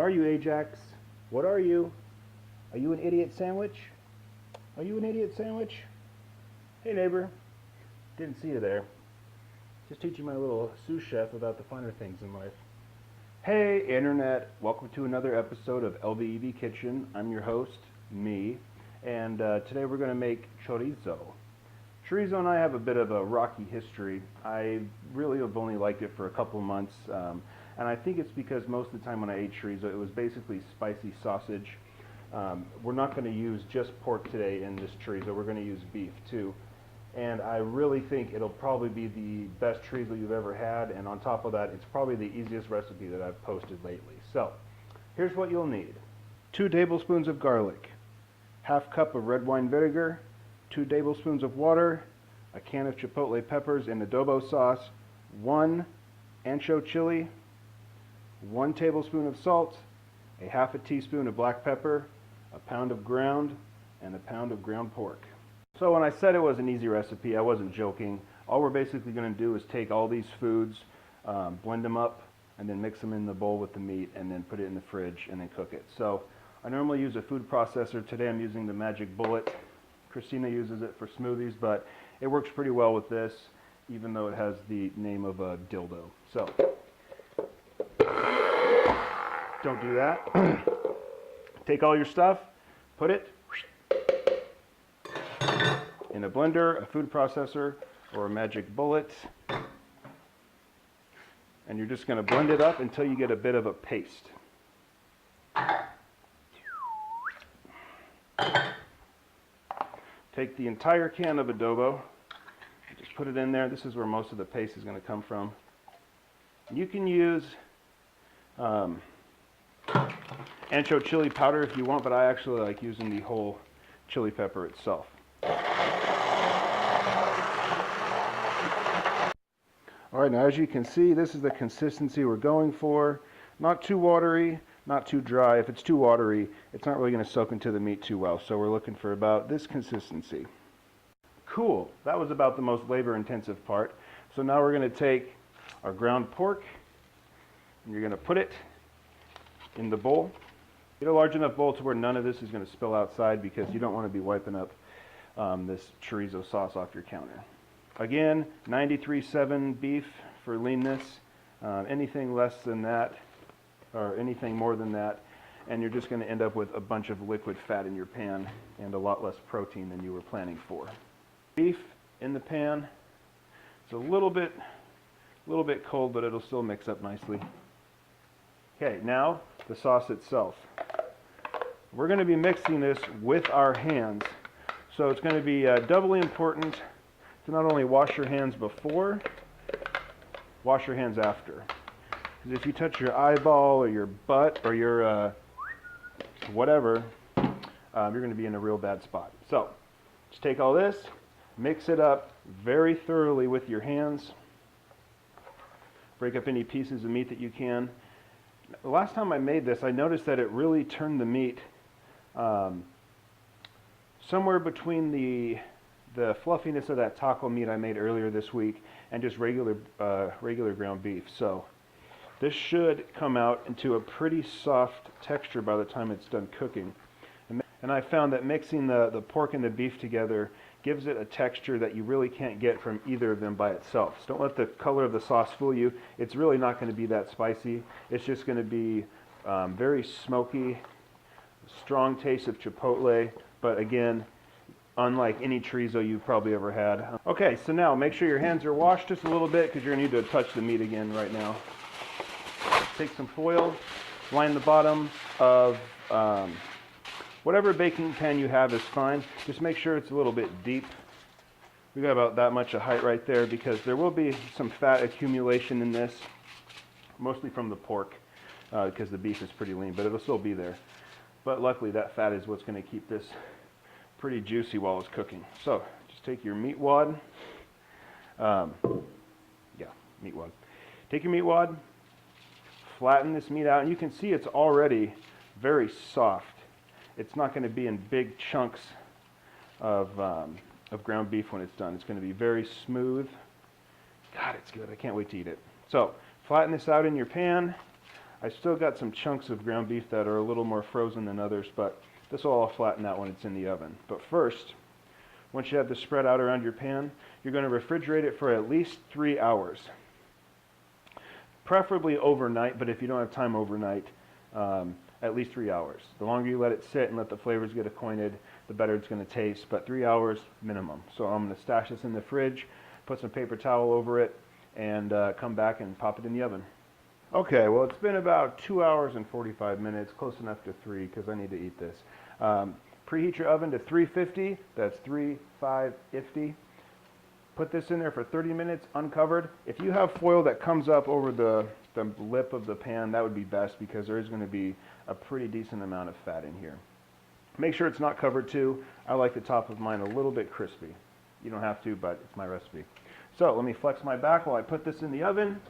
are you, Ajax? What are you? Are you an idiot sandwich? Are you an idiot sandwich? Hey neighbor, didn't see you there. Just teaching my little sous chef about the finer things in life. Hey internet, welcome to another episode of LBEB Kitchen. I'm your host, me, and today we're going to make chorizo. Chorizo and I have a bit of a rocky history. I really have only liked it for a couple months, and I think it's because most of the time when I ate chorizo, it was basically spicy sausage. We're not going to use just pork today in this chorizo. We're going to use beef too. And I really think it'll probably be the best chorizo you've ever had, and on top of that, it's probably the easiest recipe that I've posted lately. So, here's what you'll need. 2 tablespoons of garlic, ½ cup of red wine vinegar, 2 tablespoons of water, a can of chipotle peppers and adobo sauce, 1 ancho chile, 1 tablespoon of salt, a ½ teaspoon of black pepper, a pound of ground, and a pound of ground pork. So when I said it was an easy recipe, I wasn't joking. All we're basically going to do is take all these foods, blend them up, and then mix them in the bowl with the meat, and then put it in the fridge and then cook it. So I normally use a food processor. Today I'm using the Magic Bullet. Christina uses it for smoothies, but it works pretty well with this, even though it has the name of a dildo. So don't do that. Take all your stuff, put it in a blender, a food processor, or a Magic Bullet, and you're just going to blend it up until you get a bit of a paste. Take the entire can of adobo, just put it in there. This is where most of the paste is going to come from. You can use ancho chili powder if you want, but I actually like using the whole chili pepper itself. Alright, now as you can see, this is the consistency we're going for. Not too watery, not too dry. If it's too watery, it's not really going to soak into the meat too well, so we're looking for about this consistency. Cool, that was about the most labor-intensive part. So now we're going to take our ground pork, and you're going to put it in the bowl. Get a large enough bowl to where none of this is going to spill outside, because you don't want to be wiping up this chorizo sauce off your counter. Again, 93.7 beef for leanness. Anything less than that, or anything more than that, and you're just going to end up with a bunch of liquid fat in your pan and a lot less protein than you were planning for. Beef in the pan. It's a little bit cold, but it'll still mix up nicely. Okay, now the sauce itself. We're going to be mixing this with our hands, so it's going to be doubly important to not only wash your hands before, wash your hands after. Because if you touch your eyeball or your butt or your whatever, you're going to be in a real bad spot. So just take all this, mix it up very thoroughly with your hands. Break up any pieces of meat that you can. The last time I made this, I noticed that it really turned the meat somewhere between the fluffiness of that taco meat I made earlier this week and just regular ground beef. So this should come out into a pretty soft texture by the time it's done cooking. And I found that mixing the pork and the beef together gives it a texture that you really can't get from either of them by itself. So don't let the color of the sauce fool you. It's really not going to be that spicy. It's just going to be very smoky, strong taste of chipotle, but again, unlike any chorizo you've probably ever had. Okay, so now make sure your hands are washed just a little bit, because you're going to need to touch the meat again right now. Take some foil, line the bottom of whatever baking pan you have is fine. Just make sure it's a little bit deep. We got about that much of height right there, because there will be some fat accumulation in this, mostly from the pork, because the beef is pretty lean, but it'll still be there. But luckily that fat is what's going to keep this pretty juicy while it's cooking. So just take your meat wad. Meat wad. Take your meat wad, flatten this meat out, and you can see it's already very soft. It's not going to be in big chunks of ground beef when it's done. It's going to be very smooth. God, it's good. I can't wait to eat it. So flatten this out in your pan. I still got some chunks of ground beef that are a little more frozen than others, but this will all flatten out when it's in the oven. But first, once you have this spread out around your pan, you're going to refrigerate it for at least 3 hours. Preferably overnight, but if you don't have time overnight, at least 3 hours. The longer you let it sit and let the flavors get acquainted, the better it's going to taste, but 3 hours minimum. So I'm going to stash this in the fridge, put some paper towel over it, and come back and pop it in the oven. Okay, well, it's been about 2 hours and 45 minutes, close enough to 3 because I need to eat this. Preheat your oven to 350, that's 350. Put this in there for 30 minutes uncovered. If you have foil that comes up over the lip of the pan, that would be best because there is going to be a pretty decent amount of fat in here. Make sure it's not covered too. I like the top of mine a little bit crispy. You don't have to, but it's my recipe. So let me flex my back while I put this in the oven.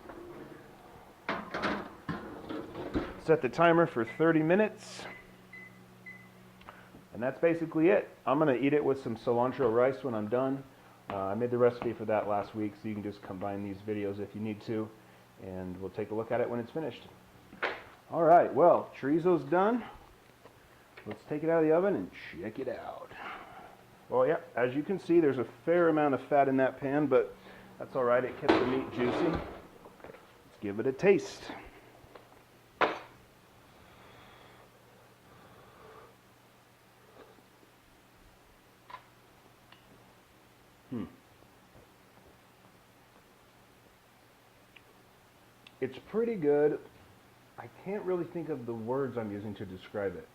Set the timer for 30 minutes. And that's basically it. I'm going to eat it with some cilantro rice when I'm done. I made the recipe for that last week, so you can just combine these videos if you need to, and we'll take a look at it when it's finished. All right, well, chorizo's done. Let's take it out of the oven and check it out. Well, yeah, as you can see, there's a fair amount of fat in that pan, but that's all right. It kept the meat juicy. Let's give it a taste. It's pretty good. I can't really think of the words I'm using to describe it.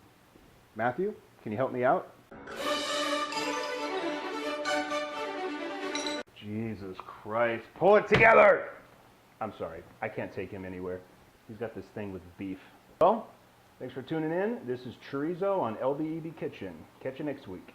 Matthew, can you help me out? Jesus Christ, pull it together! I'm sorry, I can't take him anywhere. He's got this thing with beef. Well, thanks for tuning in. This is Chorizo on LBEB Kitchen. Catch you next week.